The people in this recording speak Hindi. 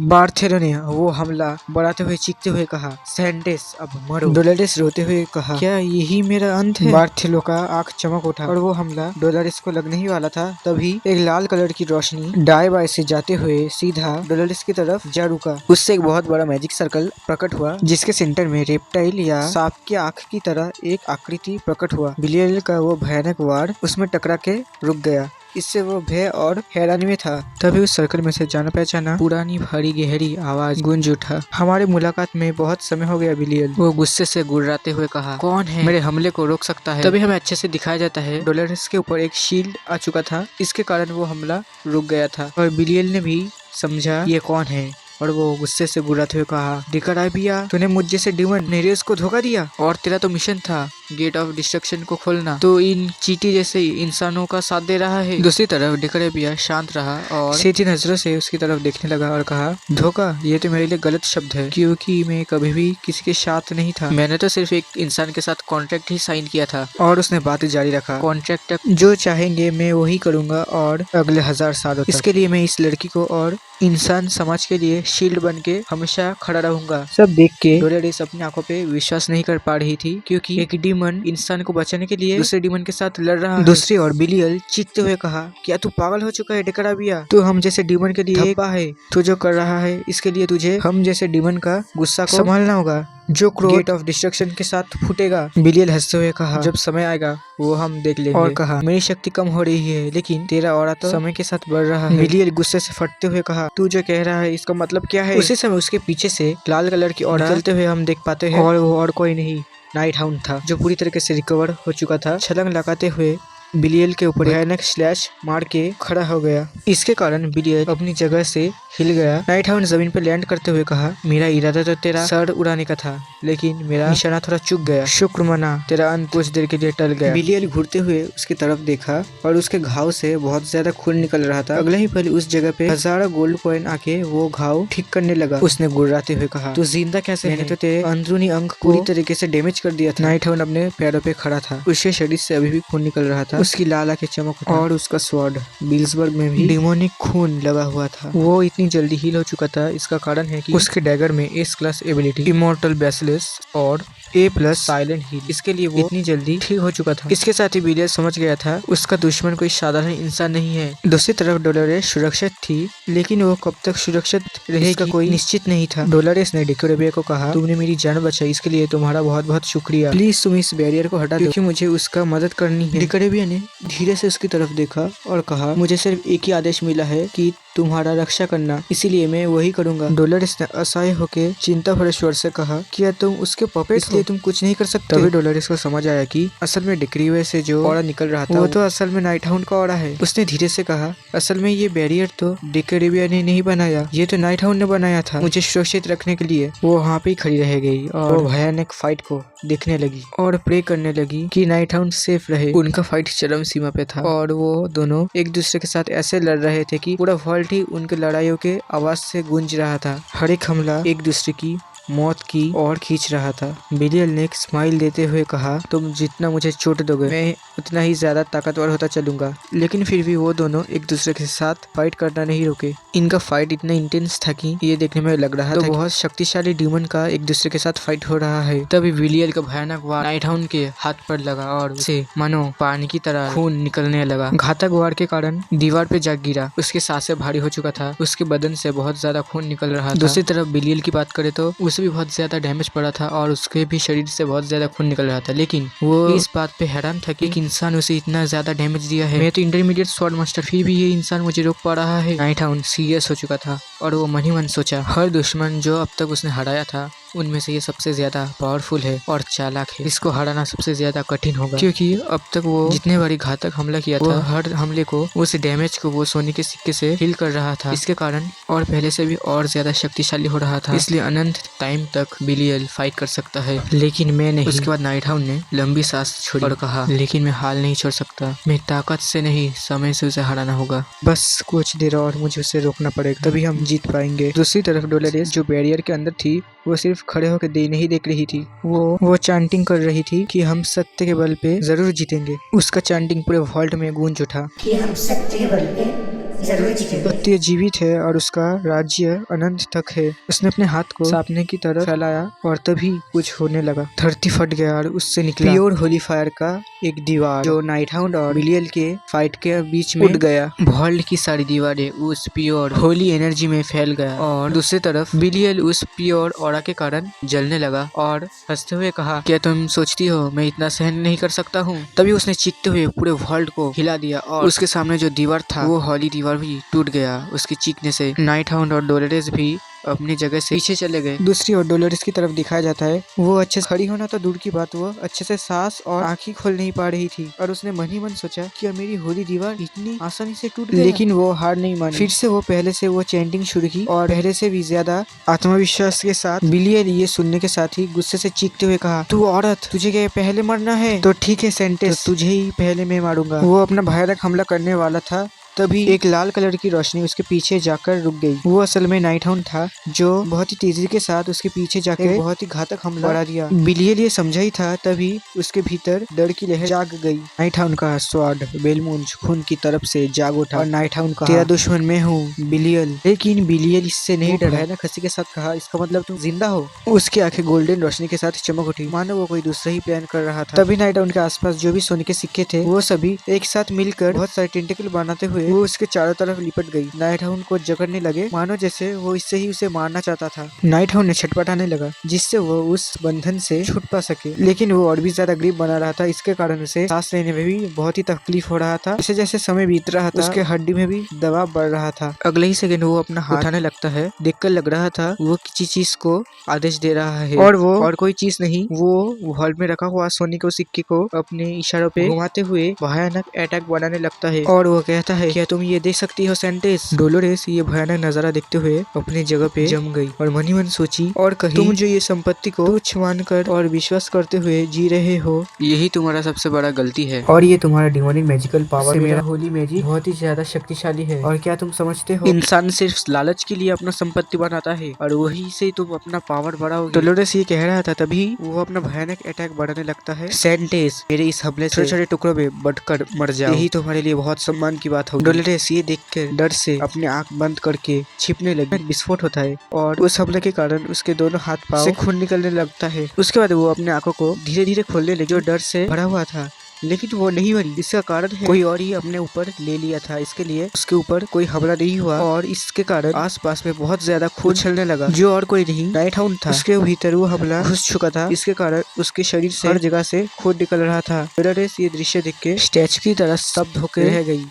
बार्थेलो ने वो हमला बढ़ाते हुए चीखते हुए कहा, सैंडेस अब मरो। डोलोरेस रोते हुए कहा, क्या यही मेरा अंत है? बार्थेलो का आंख चमक उठा और वो हमला डोलोरेस को लगने ही वाला था, तभी एक लाल कलर की रोशनी दाएं बाएं से जाते हुए सीधा डोलोरेस की तरफ जा रुका। उससे एक बहुत बड़ा मैजिक सर्कल प्रकट हुआ, जिसके सेंटर में रेप्टाइल या सांप की आंख की तरह एक आकृति प्रकट हुआ। बिलियल का वो भयानक वार उसमें टकरा के रुक गया। इससे वो भय और हैरानी में था। तभी उस सर्कल में से जाना पहचाना पुरानी भारी गहरी आवाज गूंज उठा, हमारी मुलाकात में बहुत समय हो गया बिलियल। वो गुस्से से गुर्राते हुए कहा, कौन है मेरे हमले को रोक सकता है? तभी हमें अच्छे से दिखाया जाता है डोलोरेस के ऊपर एक शील्ड आ चुका था, इसके कारण वो हमला रुक गया था और बिलियल ने भी समझा ये कौन है और वो गुस्से से गुर्राते हुए कहा, डिकाराबिया, तूने मुझ जैसे डिमन नेरियस को धोखा दिया और तेरा तो मिशन था गेट ऑफ डिस्ट्रक्शन को खोलना, तो इन चीटी जैसे इंसानों का साथ दे रहा है। दूसरी तरफ डिकाराबिया शांत रहा और सीधी नजरों से उसकी तरफ देखने लगा और कहा, धोखा, ये तो मेरे लिए गलत शब्द है, क्योंकि मैं कभी भी किसी के साथ नहीं था। मैंने तो सिर्फ एक इंसान के साथ कॉन्ट्रैक्ट ही साइन किया था। और उसने बात जारी रखा, कॉन्ट्रैक्ट जो चाहेंगे मैं वही करूंगा और अगले 1000 सालों तक। इसके लिए मैं इस लड़की को और इंसान समाज के लिए शील्ड बन के हमेशा खड़ा रहूंगा। सब देख के डोलोरेस अपनी आंखों पे विश्वास नहीं कर पा रही थी, क्योंकि एक डीमन इंसान को बचाने के लिए दूसरे डीमन के साथ लड़ रहा है। दूसरी ओर बिलियल चीखते हुए कहा, क्या तू पागल हो चुका है डिकाराबिया? तू हम जैसे डीमन के लिए धब्बा है। तू जो कर रहा है इसके लिए तुझे हम जैसे डीमन का गुस्सा को संभालना होगा, जो क्रोध गेट ऑफ डिस्ट्रक्शन के साथ फूटेगा। बिलियल हंसते हुए कहा, जब समय आएगा वो हम देख लेंगे। और कहा, मेरी शक्ति कम हो रही है, लेकिन तेरा ऑरा तो समय के साथ बढ़ रहा है। बिलियल गुस्से से फटते हुए कहा, तू जो कह रहा है इसका मतलब क्या है? उसी समय उसके पीछे से लाल कलर की ऑरा निकलते हुए हम देख पाते हैं, और वो और कोई नहीं, नाइट हाउंड था, जो पूरी तरीके से रिकवर हो चुका था। छलांग लगाते हुए बिलियल के ऊपर भयानक स्लैश मार के खड़ा हो गया। इसके कारण बिलियल अपनी जगह से हिल गया। नाइट हाउंड जमीन पर लैंड करते हुए कहा, मेरा इरादा तो तेरा सर उड़ाने का था, लेकिन मेरा निशाना थोड़ा चूक गया। शुक्र मना, तेरा अंत कुछ देर के लिए टल गया। बिलियल घूरते हुए उसकी तरफ देखा और उसके घाव से बहुत ज्यादा खून निकल रहा था। अगले ही पल उस जगह पे हजारों गोल्ड कॉइन आके वो घाव ठीक करने लगा। उसने गुर्राते हुए कहा, तू जिंदा कैसे है? मैंने तो तेरे अंदरूनी अंग को पूरी तरीके से डैमेज कर दिया था। नाइट हाउंड अपने पैरों पे खड़ा था, उसके शरीर से अभी भी खून निकल रहा था। उसकी लाल आंखें चमक उठा और उसका स्वॉर्ड बिल्सबर्ग में भी डिमोनिक खून लगा हुआ था। वो इतनी जल्दी हील हो चुका था, इसका कारण है कि उसके डैगर में एस क्लास एबिलिटी इमोर्टल बेसिलिस और A+ साइलेंट हील, इसके लिए वो इतनी जल्दी ठीक हो चुका था। इसके साथ ही बिलियल समझ गया था उसका दुश्मन कोई साधारण इंसान नहीं है। दूसरी तरफ डोलोरेस सुरक्षित थी, लेकिन वो कब तक सुरक्षित रहेगा कोई निश्चित नहीं था। डोलोरेस ने डिकाराबिया को कहा, तुमने मेरी जान बचाई, इसके लिए तुम्हारा बहुत बहुत शुक्रिया। प्लीज तुम इस बैरियर को हटा दो, क्योंकि मुझे उसका मदद करनी है। डिकाराबिया ने धीरे से उसकी तरफ देखा और कहा, मुझे सिर्फ एक ही आदेश मिला है कि तुम्हारा रक्षा करना, इसीलिए मैं वही करूंगा। डोलोरेस ने असहाय होकर चिंता भरे स्वर से कहा, क्या तुम उसके पपेट इसलिए तुम कुछ नहीं कर सकते? तभी डोलोरेस को समझ आया कि असल में डिकाराबिया से जो ऑरा निकल रहा था वो तो असल में नाइट हाउंड का ऑरा है। उसने धीरे से कहा, असल में ये बैरियर तो डिकाराबिया ने नहीं बनाया, ये तो नाइट हाउंड ने बनाया था मुझे सुरक्षित रखने के लिए। वो वहाँ पे ही खड़ी रह गई और वो भयानक फाइट को देखने लगी और प्रे करने लगी कि नाइट हाउंड सेफ रहे। उनका फाइट चरम सीमा पे था और वो दोनों एक दूसरे के साथ ऐसे लड़ रहे थे कि पूरा वर्ल्ड ही उनके लड़ाइयों के आवाज से गूंज रहा था। हर एक हमला एक दूसरे की मौत की ओर खींच रहा था। बिलियल ने एक स्माइल देते हुए कहा, तुम जितना मुझे चोट दोगे मैं उतना ही ज्यादा ताकतवर होता चलूंगा। लेकिन फिर भी वो दोनों एक दूसरे के साथ फाइट करना नहीं रुके। इनका फाइट इतना इंटेंस था कि ये देखने में लग रहा था बहुत शक्तिशाली डीमन का एक दूसरे के साथ फाइट हो रहा है। तभी बिलियल का भयानक वार नाइट हाउंड के हाथ पर लगा और उसे मानो पानी की तरह खून निकलने लगा। घातक वार के कारण दीवार पे जा गिरा, उसकी सांसें भारी हो चुका था, उसके बदन से बहुत ज्यादा खून निकल रहा था। दूसरी तरफ बिलियल की बात करें तो उसे भी बहुत ज्यादा डैमेज पड़ा था और उसके भी शरीर से बहुत ज्यादा खून निकल रहा था, लेकिन वो इस बात पे हैरान था कि एक इंसान उसे इतना ज्यादा डैमेज दिया है। मैं तो इंटरमीडिएट स्वॉर्ड मास्टर, फिर भी ये इंसान मुझे रोक पा रहा है। नाइट हाउंड सीरियस हो चुका था और वो मन ही मन सोचा, हर दुश्मन जो अब तक उसने हराया था उनमें से ये सबसे ज्यादा पावरफुल है और चालाक है। इसको हराना सबसे ज्यादा कठिन होगा, क्योंकि अब तक वो जितने बारी घातक हमला किया था हर हमले को उस डैमेज को वो सोने के सिक्के से हील कर रहा था। इसके कारण और पहले से भी और ज्यादा शक्तिशाली हो रहा था, इसलिए अनंत टाइम तक बिलियल फाइट कर सकता है, लेकिन मैं नहीं। उसके बाद नाइट हाउंड ने लंबी सांस छोड़ी और कहा, लेकिन मैं हाल नहीं छोड़ सकता, मैं ताकत से नहीं समय से उसे हराना होगा। बस कुछ देर और मुझे उसे रोकना पड़ेगा, तभी हम जीत पाएंगे। दूसरी तरफ डोलोरेस जो बैरियर के अंदर थी वो सिर्फ खड़े होकर नहीं देख रही थी, वो चांटिंग कर रही थी कि हम सत्य के बल पे जरूर जीतेंगे। उसका चांटिंग पूरे वर्ल्ड में गूंज उठा कि हम सत्य के बल पे सत्य जीवित है और उसका राज्य अनंत तक है। उसने अपने हाथ को सामने की तरफ फैलाया और तभी कुछ होने लगा। धरती फट गया और उससे निकला प्योर होली फायर का एक दीवार जो नाइटहाउंड और बिलियल के फाइट के बीच में उड़ गया। वर्ल्ड की सारी दीवारें उस प्योर होली एनर्जी में फैल गया और दूसरी तरफ बिलियल उस प्योर ऑरा के कारण जलने लगा और हंसते हुए कहा, क्या तुम सोचती हो मैं इतना सहन नहीं कर सकता हूँ? तभी उसने चीखते हुए पूरे वर्ल्ड को हिला दिया और उसके सामने जो दीवार था वो होली दीवार भी टूट गया। उसके चीखने से नाइटहाउंड और डोलोरेस भी अपनी जगह से पीछे चले गए। दूसरी ओर डोलोरेस की तरफ दिखाया जाता है वो अच्छे से खड़ी होना तो दूर की बात, वो अच्छे से सांस और आंखें खोल नहीं पा रही थी और उसने मन ही मन सोचा कि मेरी होली दीवार इतनी आसानी से टूट गई। लेकिन वो हार नहीं मानी। फिर से वो पहले से वो चैंटिंग शुरू की और पहले से भी ज्यादा आत्मविश्वास के साथ। बिलियल ये सुनने के साथ ही गुस्से से चीखते हुए कहा, तू औरत, तुझे क्या पहले मरना है? तो ठीक है सेंटेस, तो तुझे ही पहले मैं मारूंगा। वो अपना भयानक हमला करने वाला था तभी एक लाल कलर की रोशनी उसके पीछे जाकर रुक गई। वो असल में नाइटहाउंड था जो बहुत ही तेजी के साथ उसके पीछे जाकर बहुत ही घातक हमला करा दिया। बिलियल ये समझा ही था तभी उसके भीतर डर की लहर जाग गई। नाइटहाउंड का स्वॉर्ड बेलमुंज खून की तरफ से जाग उठा और नाइटहाउंड कहा, तेरा दुश्मन मैं हूँ बिलियल। लेकिन बिलियल इससे नहीं डरा। भयानक हंसी के साथ कहा, इसका मतलब तुम जिंदा हो? उसकी आंखें गोल्डन रोशनी के साथ चमक उठी मानो वो कोई दूसरा ही प्लान कर रहा था। तभी नाइटहाउंड के आसपास जो भी सोने के सिक्के थे वो सभी एक साथ मिलकर बहुत सारे टेंटिकल बनाते हुए वो उसके चारों तरफ लिपट गई। नाइटहाउंड को जकड़ने लगे मानो जैसे वो इससे ही उसे मारना चाहता था। नाइटहाउंड ने छटपटाने लगा जिससे वो उस बंधन से छूट पा सके, लेकिन वो और भी ज्यादा ग्रिप बना रहा था। इसके कारण उसे सांस लेने में भी बहुत ही तकलीफ हो रहा था। जैसे जैसे समय बीत रहा था उसके हड्डी में भी दबाव बढ़ रहा था। अगले ही सेकंड वो अपना हाथ उठाने लगता है। देखकर लग रहा था वो किसी चीज को आदेश दे रहा है और वो और कोई चीज नहीं, वो हॉल में रखा हुआ सोने के सिक्के को अपने इशारों पे घुमाते हुए भयानक अटैक बनाने लगता है और वो कहता है, क्या तुम ये देख सकती हो सेंटेस? डोलोरेस ये भयानक नजारा देखते हुए अपनी जगह पे जम गई और मन ही मन सोची और कही, तुम जो ये संपत्ति को तुच्छ मानकर और विश्वास करते हुए जी रहे हो यही तुम्हारा सबसे बड़ा गलती है और ये तुम्हारा डिमोनिक मैजिकल पावर मेरा होली मैजिक बहुत ही ज्यादा शक्तिशाली है। और क्या तुम समझते हो इंसान सिर्फ लालच के लिए अपना संपत्ति बनाता है और वही से तुम अपना पावर बढ़ाओगे। डोलोरेस ये कह रहा था तभी वो अपना भयानक अटैक बढ़ाने लगता है। सेंटेस, मेरे इस हमले से छोटे छोटे टुकड़ों में बटकर मर जाओ, यही तुम्हारे लिए बहुत सम्मान की बात होगी। डोलोरेस ये देखकर डर से अपने आंख बंद करके छिपने लगी। विस्फोट होता है और उस हमले के कारण उसके दोनों हाथ पांव से खून निकलने लगता है। उसके बाद वो अपने आंखों को धीरे धीरे खोलने लगी जो डर से भरा हुआ था, लेकिन वो नहीं मरी। इसका कारण है कोई और ही अपने ऊपर ले लिया था, इसके लिए उसके ऊपर कोई हमला नहीं हुआ और इसके कारण आसपास में बहुत ज्यादा खून चलने लगा जो और कोई नहीं नाइटहाउंड था। उसके भीतर वो हमला घुस चुका था, इसके कारण उसके शरीर से हर जगह से खून निकल रहा था। डोलोरेस ये दृश्य देख के स्टैचू की तरह स्तब्ध होकर रह गई।